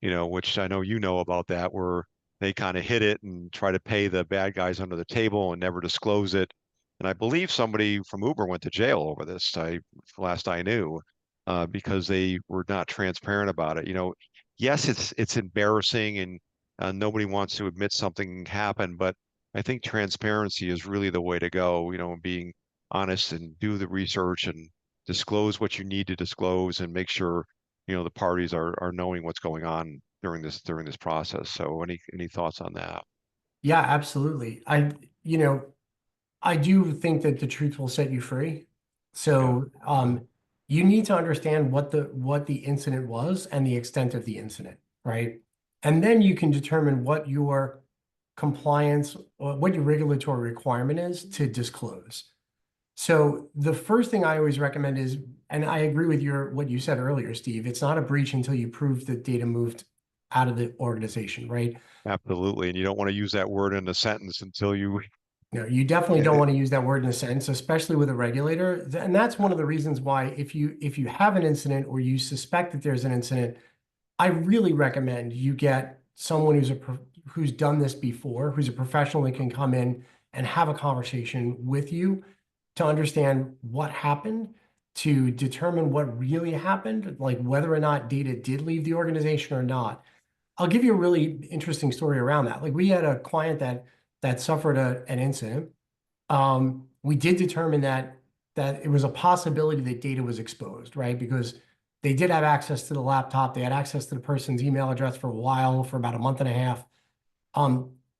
which I know about that, where they kind of hit it and try to pay the bad guys under the table and never disclose it. And I believe somebody from Uber went to jail over this. Last I knew, because they were not transparent about it. Yes, it's embarrassing and nobody wants to admit something happened, but I think transparency is really the way to go. Being honest and do the research and disclose what you need to disclose and make sure the parties are knowing what's going on during this process. So any thoughts on that? yeah, absolutely. I do think that the truth will set you free. Yeah. So you need to understand what the incident was and the extent of the incident, right? And then you can determine what your compliance or what your regulatory requirement is to disclose. So the first thing I always recommend is, and I agree with what you said earlier, Steve, it's not a breach until you prove that data moved out of the organization, right? Absolutely. And you don't want to use that word in a sentence until you. No, you definitely don't want to use that word in a sentence, especially with a regulator. And that's one of the reasons why if you have an incident or you suspect that there's an incident, I really recommend you get someone who's done this before, who's a professional and can come in and have a conversation with you to understand what happened, to determine what really happened, like whether or not data did leave the organization or not. I'll give you a really interesting story around that. Like we had a client that suffered an incident. We did determine that it was a possibility that data was exposed, right? Because they did have access to the laptop. They had access to the person's email address for a while, for about a month and a half.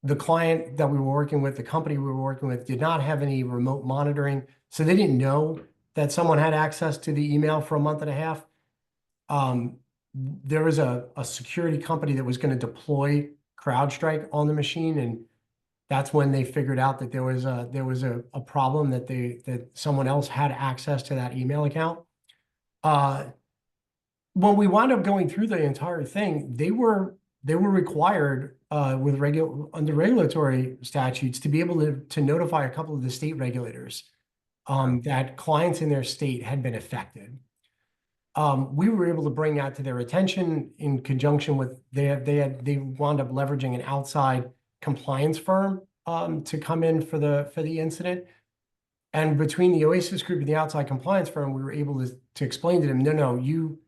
The client that we were working with, the company we were working with, did not have any remote monitoring. So they didn't know that someone had access to the email for a month and a half. there was a security company that was going to deploy CrowdStrike on the machine, and that's when they figured out that there was a problem that someone else had access to that email account. When we wound up going through the entire thing, they were required under regulatory statutes to be able to notify a couple of the state regulators that clients in their state had been affected. We were able to bring that to their attention in conjunction with they wound up leveraging an outside compliance firm to come in for the incident. And between the Oasis Group and the outside compliance firm, we were able to explain to them, no, you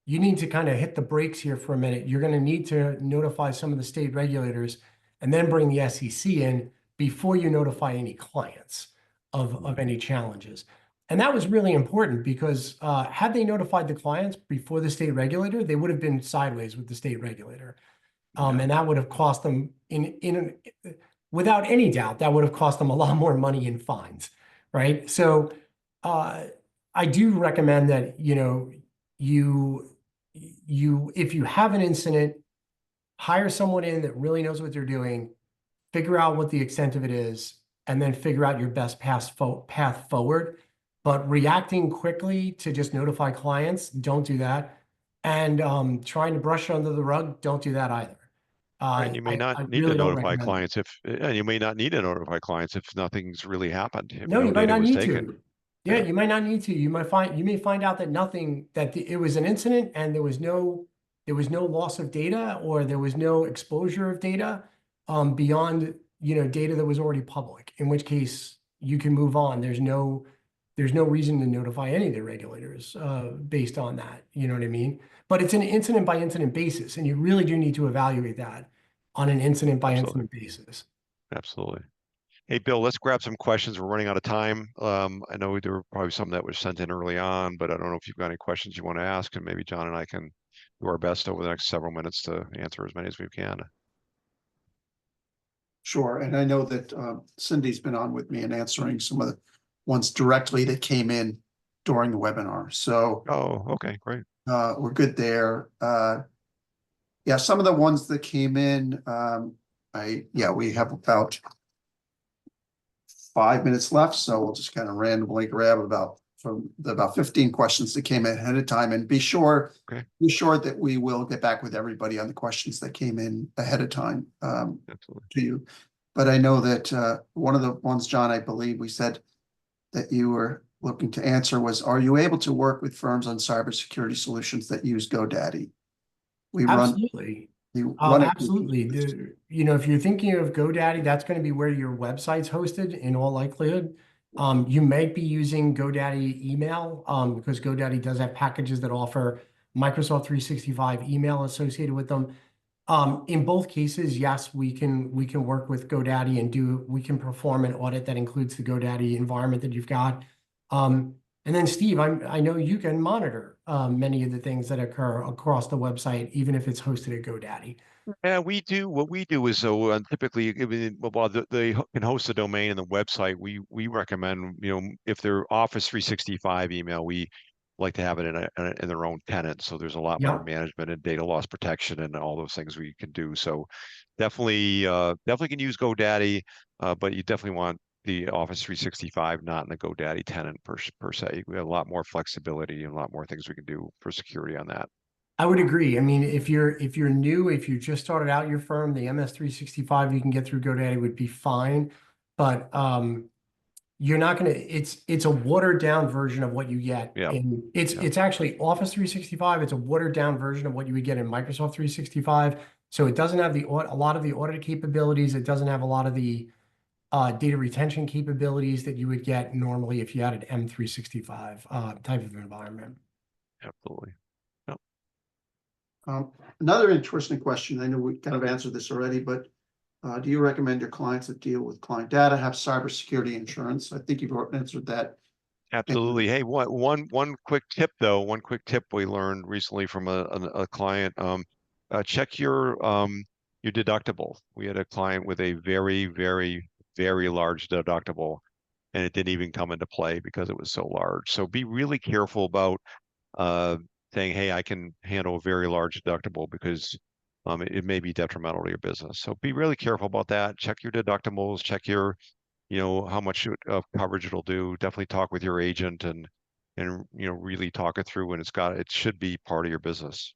need to kind of hit the brakes here for a minute. You're going to need to notify some of the state regulators and then bring the SEC in before you notify any clients of any challenges. And that was really important because had they notified the clients before the state regulator, they would have been sideways with the state regulator. And that would have cost them, without any doubt, that would have cost them a lot more money in fines, right? So I do recommend that, if you have an incident, hire someone in that really knows what they're doing, figure out what the extent of it is, and then figure out your best path forward. But reacting quickly to just notify clients, don't do that. And trying to brush it under the rug, don't do that either. And you may not I need to really don't notify recommend it. clients and you may not need to notify clients if nothing's really happened, if No, no you might data not was need taken. to. Yeah, you might not need to. You may find out that it was an incident and there was no loss of data, or there was no exposure of data beyond data that was already public, in which case you can move on. There's no reason to notify any of the regulators based on that. You know what I mean? But it's an incident by incident basis, and you really do need to evaluate that on an incident by incident basis. Absolutely. Hey, Bill, let's grab some questions. We're running out of time. I know there were probably some that was sent in early on, but I don't know if you've got any questions you want to ask, and maybe John and I can do our best over the next several minutes to answer as many as we can. Sure, and I know that Cindy's been on with me and answering some of the ones directly that came in during the webinar. So Oh, okay, great. we're good there. Yeah, some of the ones that came in, we have about 5 minutes left, so we'll just kind of randomly grab about 15 questions that came in ahead of time, and be sure that we will get back with everybody on the questions that came in ahead of time to you. But I know that one of the ones, John, I believe we said that you were looking to answer was, are you able to work with firms on cybersecurity solutions that use GoDaddy? Absolutely. Absolutely. If you're thinking of GoDaddy, that's going to be where your website's hosted in all likelihood. You might be using GoDaddy email because GoDaddy does have packages that offer Microsoft 365 email associated with them. In both cases, yes, we can work with GoDaddy and we can perform an audit that includes the GoDaddy environment that you've got. And then Steve, I know you can monitor many of the things that occur across the website, even if it's hosted at GoDaddy. Yeah, we do. What we do is, so typically, while they can host the domain and the website, we recommend, if they're Office 365 email, we like to have it in their own tenant. So there's a lot more management and data loss protection and all those things we can do. So definitely can use GoDaddy, but you definitely want the Office 365 not in a GoDaddy tenant per se. We have a lot more flexibility and a lot more things we can do for security on that. I would agree. I mean, if you're new, if you just started out your firm, the MS365 you can get through GoDaddy would be fine. But you're not going to, it's a watered down version of what you get. It's actually Office 365. It's a watered down version of what you would get in Microsoft 365. So it doesn't have a lot of the audit capabilities. It doesn't have a lot of the data retention capabilities that you would get normally if you had an M365 type of environment. Absolutely. Another interesting question. I know we kind of answered this already, but do you recommend your clients that deal with client data have cybersecurity insurance? I think you've answered that. Absolutely. Hey, one quick tip though. One quick tip we learned recently from a client. Check your deductible. We had a client with a very, very, very large deductible, and it didn't even come into play because it was so large. So be really careful about saying, hey, I can handle a very large deductible because it may be detrimental to your business. So be really careful about that. Check your deductibles, check your, how much coverage it'll do. Definitely talk with your agent and really talk it through, and it should be part of your business.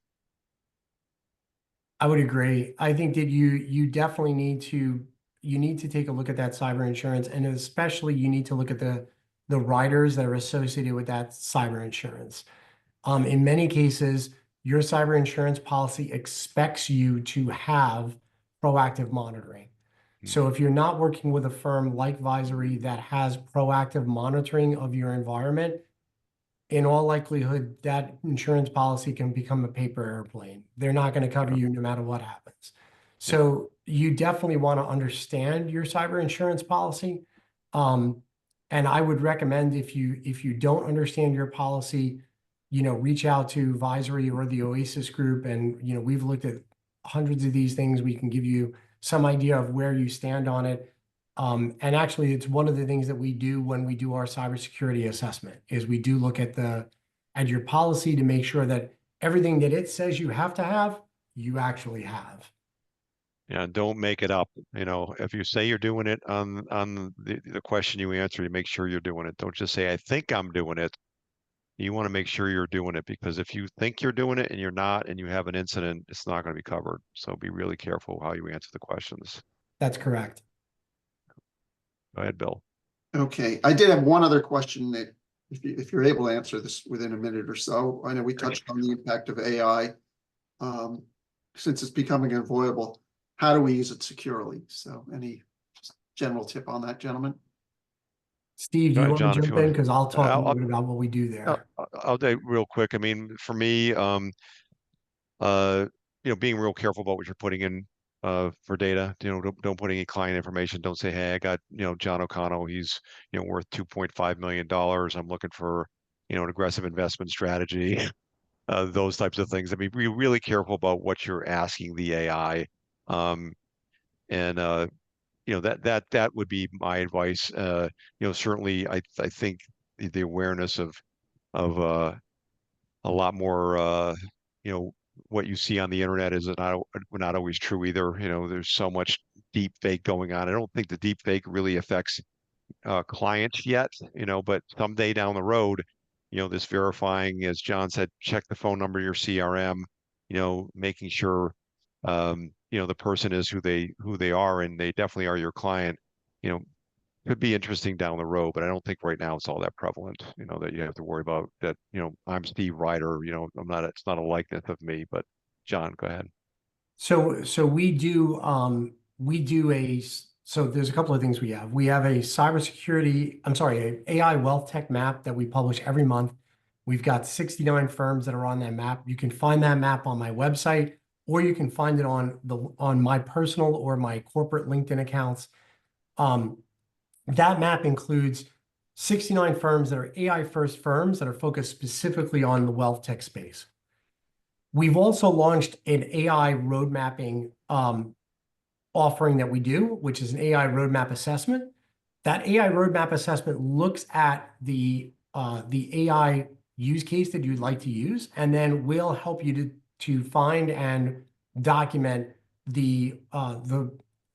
I would agree. I think that you definitely need to take a look at that cyber insurance, and especially you need to look at the riders that are associated with that cyber insurance. In many cases, your cyber insurance policy expects you to have proactive monitoring. So if you're not working with a firm like Visory that has proactive monitoring of your environment, in all likelihood, that insurance policy can become a paper airplane. They're not going to cover you no matter what happens. So you definitely want to understand your cyber insurance policy. And I would recommend if you don't understand your policy, reach out to Visory or the Oasis Group. And, we've looked at hundreds of these things. We can give you some idea of where you stand on it. And actually, it's one of the things that we do when we do our cybersecurity assessment is we do look at your policy to make sure that everything that it says you have to have, you actually have. Yeah, don't make it up. If you say you're doing it on the question you answer, you make sure you're doing it. Don't just say, I think I'm doing it. You want to make sure you're doing it, because if you think you're doing it and you're not, and you have an incident, it's not going to be covered. So be really careful how you answer the questions. That's correct. Go ahead, Bill. Okay, I did have one other question that if you're able to answer this within a minute or so. I know we touched on the impact of AI. Since it's becoming avoidable, how do we use it securely? So any general tip on that, gentlemen? Steve, do you want to jump in? Because I'll talk a little bit about what we do there. I'll do real quick. I mean, for me, being real careful about what you're putting in for data. Don't put any client information. Don't say, hey, I got John O'Connell. He's worth $2.5 million. I'm looking for an aggressive investment strategy. Those types of things. I mean, be really careful about what you're asking the AI. And that would be my advice. Certainly, I think the awareness of a lot more. What you see on the internet is not always true either. There's so much deep fake going on. I don't think the deep fake really affects clients yet. But someday down the road, this verifying, as John said, check the phone number of your CRM. Making sure the person is who they are, and they definitely are your client. Could be interesting down the road, but I don't think right now it's all that prevalent, that you have to worry about that, I'm Steve Ryder, it's not a likeness of me. But John, go ahead. So there's a couple of things we have. We have a an AI wealth tech map that we publish every month. We've got 69 firms that are on that map. You can find that map on my website, or you can find it on my personal or my corporate LinkedIn accounts. That map includes 69 firms that are AI first firms that are focused specifically on the wealth tech space. We've also launched an AI road mapping offering that we do, which is an AI roadmap assessment. That AI roadmap assessment looks at the AI use case that you'd like to use, and then we'll help you to find and document the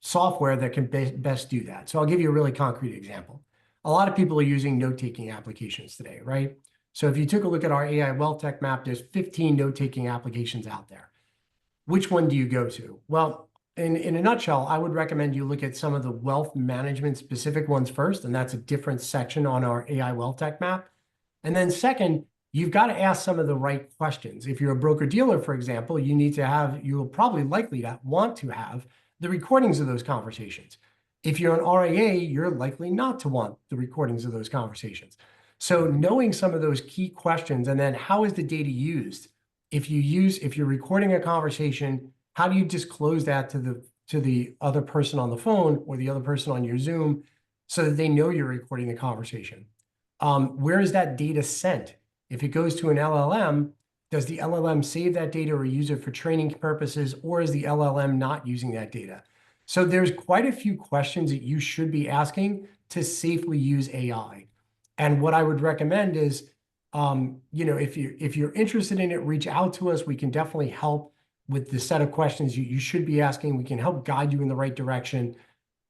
software that can best do that. So I'll give you a really concrete example. A lot of people are using note-taking applications today, right? So if you took a look at our AI wealth tech map, there's 15 note-taking applications out there. Which one do you go to? Well, in a nutshell, I would recommend you look at some of the wealth management specific ones first, and that's a different section on our AI wealth tech map. And then second, you've got to ask some of the right questions. If you're a broker dealer, for example, you'll probably likely to want to have the recordings of those conversations. If you're an RIA, you're likely not to want the recordings of those conversations. So knowing some of those key questions, and then how is the data used? If you're recording a conversation, how do you disclose that to the other person on the phone or the other person on your Zoom so that they know you're recording the conversation? Where is that data sent? If it goes to an LLM, does the LLM save that data or use it for training purposes, or is the LLM not using that data? So there's quite a few questions that you should be asking to safely use AI. And what I would recommend is If you're interested in it, reach out to us. We can definitely help with the set of questions you should be asking. We can help guide you in the right direction.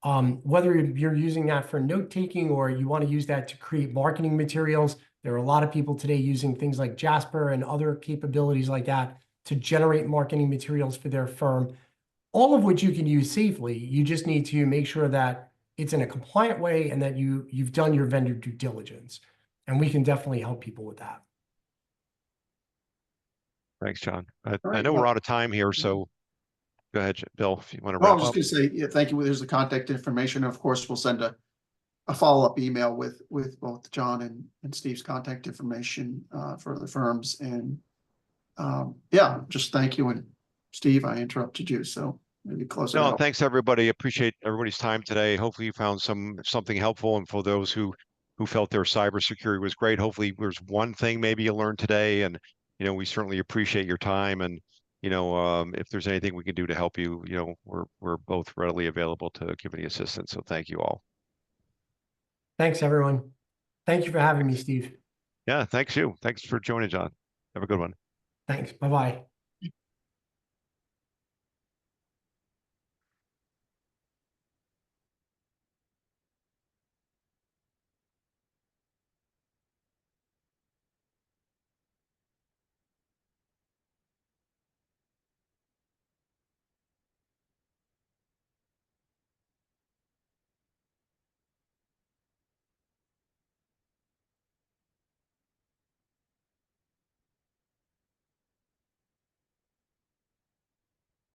Whether you're using that for note taking or you want to use that to create marketing materials, there are a lot of people today using things like Jasper and other capabilities like that to generate marketing materials for their firm, all of which you can use safely. You just need to make sure that it's in a compliant way and that you've done your vendor due diligence. And we can definitely help people with that. Thanks, John. I right, know well- we're out of time here, so go ahead, Bill, if you want to Well, I wrap was up. just gonna say, yeah, thank you. There's the contact information. Of course, we'll send a follow-up email with both John and Steve's contact information for the firms. And yeah, just thank you. And Steve, I interrupted you, so maybe close it No, out. thanks everybody. Appreciate everybody's time today. Hopefully you found something helpful, and for those who felt their cybersecurity was great, hopefully there's one thing maybe you learned today. And we certainly appreciate your time. And if there's anything we can do to help you, we're both readily available to give any assistance. So thank you all. Thanks, everyone. Thank you for having me, Steve. Yeah, thanks you. Thanks for joining, John. Have a good one. Thanks. Bye-bye.